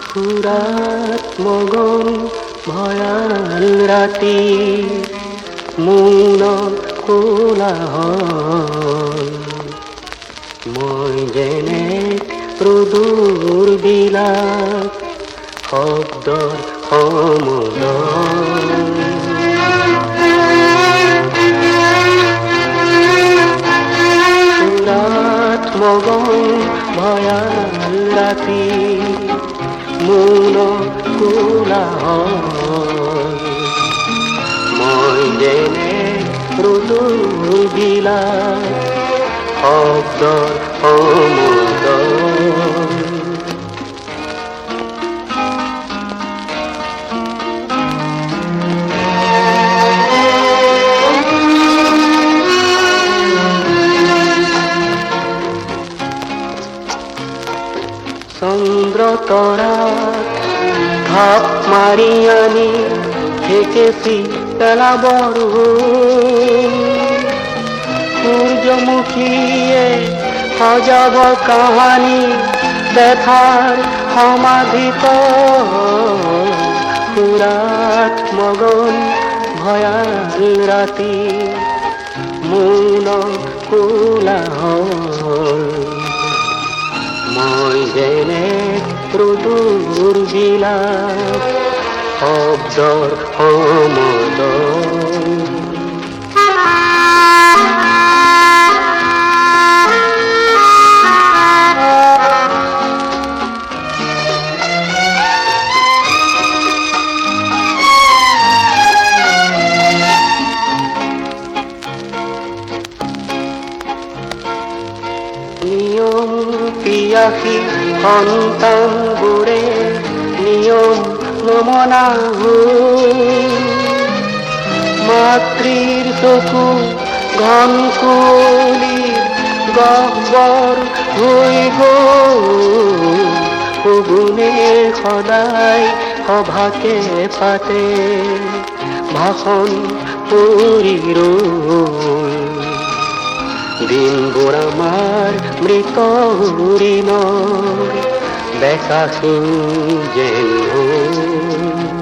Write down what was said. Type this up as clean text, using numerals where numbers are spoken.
ফুৰাত মগন ভয়াল ৰাতি মৌন কোলাহল মই যেনে প্ৰদূৰ বিলাস শব্দৰ সমদল ফুৰাত মগন ভয়াল ৰাতি মৌন কোলাহল মই যেনে প্ৰদূৰ বিলাস শব্দৰ সমদল চন্দ্ৰ তৰা ধাপ মাৰি আনি হেকেচি পেলাবৰ সূৰ্যমুখীয়ে সজাব কাহানী দেখাৰ সমাধিত ফুৰাত মগন ভয়াল ৰাতি মৌন কোলাহল মই যেনে প্ৰদূৰ বিলাস শব্দৰ সমদল নিয়ম পিয়াসী সন্তানবোৰে নিয়ম নমনা মাতৃৰ চকু ঘন কুঁৱলীৰ গহ্বৰ হৈ গ'ল শগুনে সদায় সভাকে পাতে ভাষণ কৰি ৰ'ল দিনবোৰ আমাৰ মৃত হৰিণৰ বেকাহীন যেন